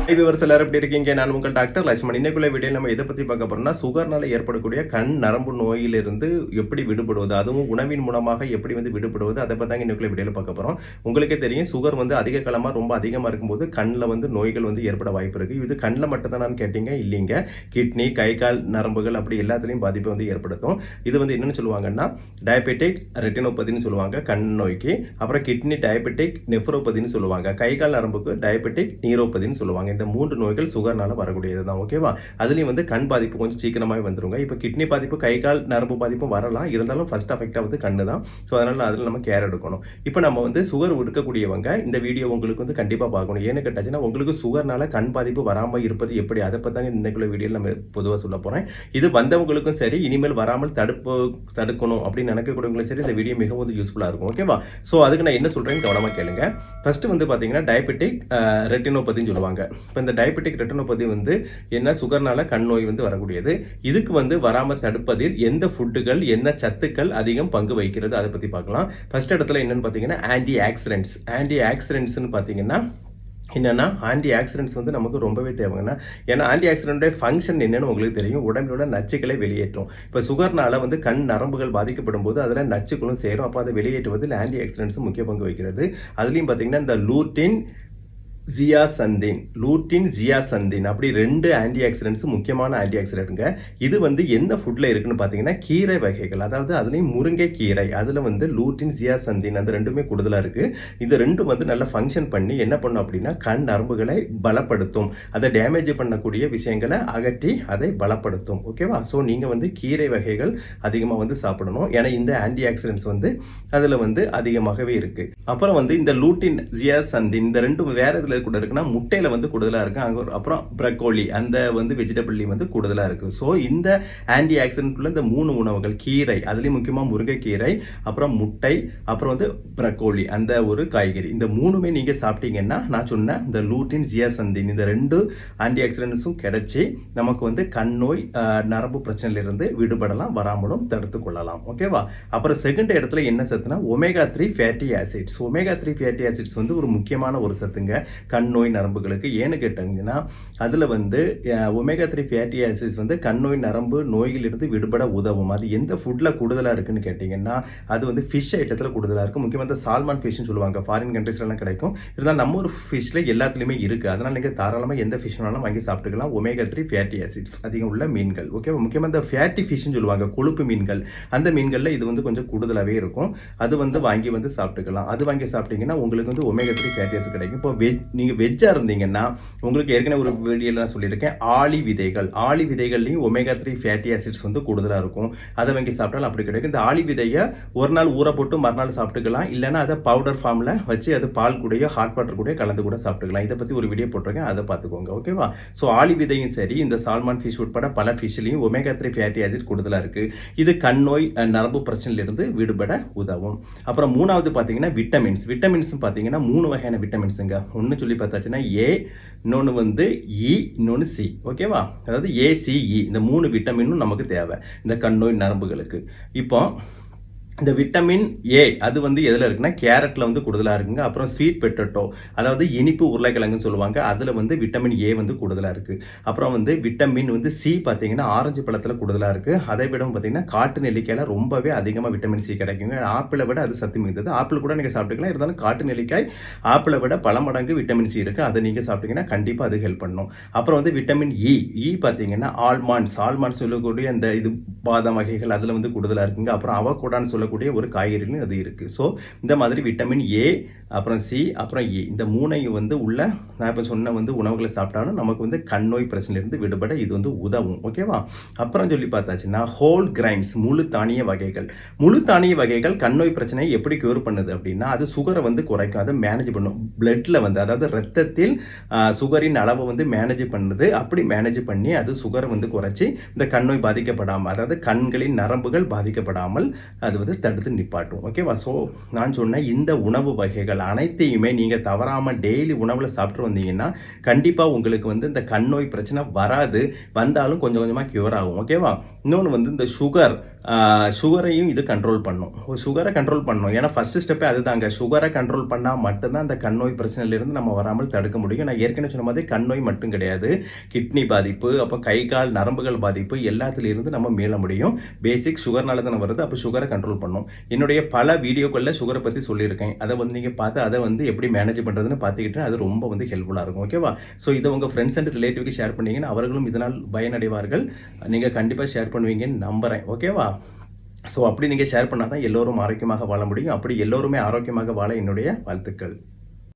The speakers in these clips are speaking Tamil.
வியூவர்ஸ் எல்லாரும் எப்படி இருக்கீங்க? நான் உங்கள் டாக்டர் லட்சுமணன். இன்னைக்குள்ள வீடியோ நம்ம எதை பத்தி பார்க்க போறோம்னா, சுகர்னால ஏற்படக்கூடிய கண் நரம்பு நோயிலிருந்து எப்படி விடுபடுவது, அதுவும் உணவின் மூலமாக எப்படி விடுபடுவது, அதை பத்தி தாங்க இன்னைக்குள்ள வீடியோல பார்க்க போறோம். உங்களுக்கே தெரியும், சுகர் அதிக காலமா ரொம்ப அதிகமா இருக்கும்போது கண்ணில் நோய்கள் ஏற்பட வாய்ப்பு இருக்கு. இது கண்ணில் மட்டும் தான் கேட்டீங்க, இல்லைங்க. கிட்னி, கை கால் நரம்புகள் அப்படி எல்லாத்துலயும் பாதிப்பு ஏற்படுத்தும். இது என்னன்னு சொல்லுவாங்கன்னா, டயபெட்டிக் ரெட்டினோபதின்னு சொல்லுவாங்க கண் நோய்க்கு. அப்புறம் கிட்னி டயபெட்டிக் நெஃப்ரோபதின்னு சொல்லுவாங்க. கை கால் நரம்புக்கு டயபெட்டிக் நீரோபதின்னு சொல்லுவாங்க. இந்த 3 நோய்கள் சுகர்னால வரக்கூடியது தான். ஓகேவா? அதுலயும் கண் பாதிப்பு கொஞ்சம் சீக்கிரமாவே வந்துருங்க. இப்போ கிட்னி பாதிப்பு, கை கால் நரம்பு பாதிப்பும் வரலாம். இருந்தாலும் ஃபர்ஸ்ட் அஃபெக்ட் ஆகுது கண்ணு தான். ஸோ அதனால அதில் நம்ம கேர் எடுக்கணும். இப்போ நம்ம சுகர் இருக்கக்கூடியவங்க இந்த வீடியோ உங்களுக்கு கண்டிப்பாக பார்க்கணும். ஏன்னு கேட்டாச்சுன்னா, உங்களுக்கு சுகர்னால கண் பாதிப்பு வராமல் இருப்பது எப்படி, அதை பற்றி இன்னைக்குள்ள வீடியோவில் நம்ம பொதுவாக சொல்ல போகிறேன். இது வந்தவங்களுக்கும் சரி, இனிமேல் வராமல் தடுக்கணும் அப்படின்னு நினைக்கக்கூடியவங்களும் சரி, இந்த வீடியோ மிகவும் யூஸ்ஃபுல்லாக இருக்கும். ஓகேவா? ஸோ அதுக்கு நான் என்ன சொல்கிறேன்னு கவனமாக கேளுங்க. ஃபர்ஸ்ட் பார்த்தீங்கன்னா, டயபெட்டிக் ரெட்டினோபதின்னு சொல்லுவாங்க. இப்போ இந்த டயபெட்டிக் ரெட்டினோபதி என்ன, சுகர்னால கண் நோய் வரக்கூடியது. இதுக்கு வராம தடுப்பதில் எந்த ஃபுட்டுகள், என்ன சத்துக்கள் அதிகம் பங்கு வகிக்கிறது, அதை பத்தி பார்க்கலாம். ஃபர்ஸ்ட் இடத்துல என்னன்னு பாத்தீங்கன்னா, ஆன்டி ஆக்சிடென்ட்ஸ். ஆன்டி ஆக்சிடென்ட்ஸ்னு பாத்தீங்கன்னா என்னன்னா, ஆன்டி ஆக்சிடென்ட்ஸ் நமக்கு ரொம்பவே தேவைங்கன்னா, ஏன்னா ஆன்டி ஆக்சிடென்டோட ஃபங்க்ஷன் என்னன்னு உங்களுக்கு தெரியும். உடம்பிலோட நச்சுக்களை வெளியேற்றும். இப்போ சுகர்னால கண் நரம்புகள் பாதிக்கப்படும் போது அதில் நச்சுக்களும் சேரும். அப்போ அதை வெளியேற்றுவதில் ஆன்டி ஆக்சிடென்ட்ஸ் முக்கிய பங்கு வகிக்கிறது. அதுலேயும் பார்த்தீங்கன்னா, இந்த லூட்டின், ஜியாசந்தின் அப்படி 2 ஆன்டி ஆக்சிடென்ட்ஸ் முக்கியமான ஆன்டி ஆக்சிடென்ட்ங்க. இது எந்த ஃபுட்ல இருக்குன்னு பாத்தீங்கன்னா, கீரை வகைகள். அதாவது அதுலயும் முருங்கை கீரை, அதுல லூட்டின், ஜியாசந்தின் அந்த ரெண்டுமே கூடுதலா இருக்கு. இது ரெண்டும் நல்ல ஃபங்க்ஷன் பண்ணி என்ன பண்ணும் அப்படின்னா, கண் நரம்புகளை பலப்படுத்தும். அதை டேமேஜ் பண்ணக்கூடிய விஷயங்களை அகற்றி அதை பலப்படுத்தும். ஓகேவா? ஸோ நீங்க கீரை வகைகள் அதிகமாக சாப்பிடணும். ஏன்னா இந்த ஆன்டி ஆக்சிடென்ட்ஸ் அதுல அதிகமாகவே இருக்கு. அப்புறம் இந்த லூட்டின், ஜியாசந்தின் இந்த ரெண்டும் வேற இதுல கூட இருக்குன்னா, முட்டையில கூடுதலா இருக்கு. அப்புறம் பிரக்கோலி அந்த வெஜிடபிள்லயும் கூடுதலா இருக்கு. சோ இந்த ஆன்டி ஆக்சிடென்ட் உள்ள இந்த 3 உணவுகள், கீரை, அதுலயும் முக்கியமா முருங்கைக்கீரை, அப்புறம் முட்டை, அப்புறம் பிரக்கோலி அந்த ஒரு காய்கறி, இந்த 3மே நீங்க சாப்பிட்டீங்கன்னா, நான் சொன்ன இந்த லூட்டின், ஜியாசந்தின் இந்த 2 ஆன்டி ஆக்சிடென்ட்ஸும் கிடைச்சி நமக்கு கண் நோய், நரம்பு பிரச்சனையில இருந்து விடுபடலாம், வராமலும் தடுத்து கொள்ளலாம். ஓகேவா? அப்புறம் செகண்ட் இடத்துல என்ன சத்துனா, omega 3 fatty acids. Omega 3 fatty acids ஒரு முக்கியமான ஒரு சத்துங்க கண் நோய் நரம்புகளுக்கு. ஏன்னு கேட்டாங்கன்னா, அதுல ஒமேகா 3 ஃபேட்டி ஆசிட்ஸ் கண் நோய் நரம்பு நோய்களிலிருந்து விடுபட உதவும். அது எந்த ஃபுட்ல கூடுதலா இருக்குன்னு கேட்டீங்கன்னா, அது ஃபிஷ் ஐட்டத்துல கூடுதலா இருக்கு. முக்கியமா இந்த சால்மன் ஃபிஷ்னு சொல்லுவாங்க. ஃபாரின் கண்ட்ரீஸ்ல எல்லாம் கிடைக்கும். இருந்தாலும் நம்ம ஒரு ஃபிஷ்ல எல்லாத்துலயுமே இருக்கு. அதனால நீங்க தாராளமா எந்த ஃபிஷ் வேணாலும் வாங்கி சாப்பிட்டுக்கலாம். ஒமேகா 3 ஃபேட்டி ஆசிட்ஸ் அதிகம் உள்ள மீன்கள். ஓகே, முக்கியமா இந்த ஃபேட்டி ஃபிஷ்னு சொல்லுவாங்க, கொழுப்பு மீன்கள். அந்த மீன்கள்ல இது கொஞ்சம் கூடுதலாவே இருக்கும். அது வாங்கி சாப்பிட்டுக்கலாம். அது வாங்கி சாப்பிட்டீங்கன்னா உங்களுக்கு ஒமேகா 3 ஃபேட்டி ஆசிட் கிடைக்கும். இப்போ நீங்க வெஜ்ஜா இருந்தீங்கன்னா, உங்களுக்கு ஏற்கனவே ஒரு வீடியோல நான் சொல்லியிருக்கேன், ஆளி விதைகள்லையும் ஒமேகா 3 ஃபேட்டி ஆசிட்ஸ் கூடுதலா இருக்கும். அதை வாங்கி சாப்பிட்டாலும் அப்படி கிடைக்கும். இந்த ஆளி விதையை ஒரு நாள் ஊற போட்டு மறுநாள் சாப்பிட்டுக்கலாம். இல்லைன்னா அதை பவுடர் ஃபார்ம்ல வச்சு அது பால் கூடயோ ஹாட் வாட்டர் கூட கலந்து கூட சாப்பிட்டுக்கலாம். இதை பத்தி ஒரு வீடியோ போட்டிருக்கேன், அதை பார்த்துக்கோங்க. ஓகேவா? ஸோ ஆளி விதையும் சரி, இந்த சால்மன் ஃபிஷ் உட்பட பல ஃபிஷ்லையும் ஒமேகா 3 ஃபேட்டி ஆசிட் கூடுதலா இருக்கு. இது கண் நோய், நரம்பு பிரச்சனையிலிருந்து விடுபட உதவும். அப்புறம் 3வது பாத்தீங்கன்னா விட்டமின்ஸ். விட்டமின்ஸ் பாத்தீங்கன்னா 3 வகையான விட்டமின்ஸுங்க. ஒன்னு சொல்லி பார்த்தாச்சுன்னா ஏ, இன்னொன்று இ, இன்னொன்று சி. ஓகேவா? அதாவது ஏசிஇ இந்த 3 விட்டமினும் நமக்கு தேவை இந்த கண் நோய் நரம்புகளுக்கு. இப்போ இந்த விட்டமின் ஏ அது எதுல இருக்குன்னா, கேரட்ல கூடுதலா இருக்குங்க. அப்புறம் ஸ்வீட் பொட்டேட்டோ, அதாவது இனிப்பு உருளைக்கிழங்குன்னு சொல்லுவாங்க, அதுல விட்டமின் ஏ கூடுதலா இருக்கு. அப்புறம் விட்டமின் சி பாத்தீங்கன்னா ஆரஞ்சு பழத்துல கூடுதலா இருக்கு. அதை விட பாத்தீங்கன்னா காட்டு நெல்லிக்காயில ரொம்பவே அதிகமா விட்டமின் சி கிடைக்குங்க. ஆப்பிளை விட அது சத்து மிகுந்தது. ஆப்பிள் கூட நீங்க சாப்பிட்டுக்கலாம். இருந்தாலும் காட்டு நெல்லிக்காய் ஆப்பிளை விட பல மடங்கு விட்டமின் சி இருக்கு. அதை நீங்க சாப்பிட்டீங்கன்னா கண்டிப்பா அது ஹெல்ப் பண்ணும். அப்புறம் விட்டமின் இ பாத்தீங்கன்னா ஆல்மண்ட்ஸ் சொல்லக்கூடிய இந்த இது பாதாம் வகைகள் அதுல கூடுதலா இருக்குங்க. அப்புறம் அவகோடான்னு சொல்லக்கூடிய ஒரு காய்கறிலும் அது இருக்கு. ஸோ இந்த மாதிரி விட்டமின் ஏ, அப்புறம் சி, அப்புறம் இ இந்த 3ஐயும் உள்ள நான் இப்போ சொன்ன உணவுகளை சாப்பிட்டாலும் நமக்கு கண் நோய் பிரச்சனையிலிருந்து விடுபட இது உதவும். ஓகேவா? அப்புறம் சொல்லி பார்த்தாச்சுன்னா ஹோல் கிரைன்ஸ், முழு தானிய வகைகள் கண் நோய் பிரச்சனையை எப்படி கியூர் பண்ணுது அப்படின்னா, அது சுகரை குறைக்கும், அதை மேனேஜ் பண்ணும். பிளட்ல அதாவது ரத்தத்தில் சுகரின் அளவை மேனேஜ் பண்ணுது. அப்படி மேனேஜ் பண்ணி அது சுகரை குறைச்சி இந்த கண் நோய் பாதிக்கப்படாமல், அதாவது கண்களின் நரம்புகள் பாதிக்கப்படாமல் அது தடுத்து நிப்பாட்டும். ஓகேவா? ஸோ நான் சொன்ன இந்த உணவு வகைகள் அனைத்தையுமே நீங்க தவறாம டெய்லி உணவுல சாப்பிட்டு வந்தீங்கன்னா கண்டிப்பா உங்களுக்கு இந்த கண் நோய் பிரச்சனை வராது. வந்தாலும் கொஞ்சம் கொஞ்சமா கியூர் ஆகும். ஓகேவா? இன்னொன்று இந்த சுகர் சுகரையும் இது கண்ட்ரோல் பண்ணும். சுகரை கண்ட்ரோல் பண்ணணும். ஏன்னா ஃபர்ஸ்ட் ஸ்டெப்பே அதுதாங்க. சுகரை கண்ட்ரோல் பண்ணால் மட்டும்தான் அந்த கண் நோய் பிரச்சனையிலிருந்து நம்ம வராமல் தடுக்க முடியும். நான் ஏற்கனவே சொன்ன மாதிரி கண் நோய் மட்டும் கிடையாது, கிட்னி பாதிப்பு, அப்போ கை கால் நரம்புகள் பாதிப்பு எல்லாத்துலேருந்து நம்ம மீள முடியும். பேசிக் சுகர்னால தானே வருது. அப்போ சுகரை கண்ட்ரோல் பண்ணும். என்னுடைய பல வீடியோக்களில் சுகரை பற்றி சொல்லியிருக்கேன். அதை வந்து நீங்கள் பார்த்து அதை வந்து எப்படி மேனேஜ் பண்ணுறதுன்னு பார்த்துக்கிட்டு அது ரொம்ப வந்து ஹெல்ப்ஃபுல்லாக இருக்கும். ஓகேவா? ஸோ இதை உங்கள் ஃப்ரெண்ட்ஸ் அண்ட் ரிலேட்டிவ்க்கு ஷேர் பண்ணீங்கன்னா அவர்களும் இதனால் பயனடைவார்கள். நீங்கள் கண்டிப்பாக ஷேர் பண்ணுவீங்கன்னு நம்புகிறேன். ஓகேவா? ஸோ அப்படி நீங்கள் ஷேர் பண்ணால் தான் எல்லோரும் ஆரோக்கியமாக வாழ முடியும். அப்படி எல்லோருமே ஆரோக்கியமாக வாழ என்னுடைய வாழ்த்துக்கள்.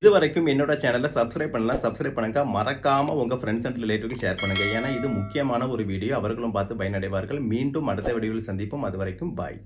இது வரைக்கும் என்னோட சேனலை சப்ஸ்கிரைப் பண்ணலாம். சப்ஸ்கிரைப் பண்ணுங்க. மறக்காம உங்க ஃப்ரெண்ட்ஸ் அண்ட் ரிலேட்டிவ்க்கு ஷேர் பண்ணுங்க. ஏன்னா இது முக்கியமான ஒரு வீடியோ. அவர்களும் பார்த்து பயனடைவார்கள். மீண்டும் அடுத்த வீடியோவில் சந்திப்போம். அது வரைக்கும் பாய்.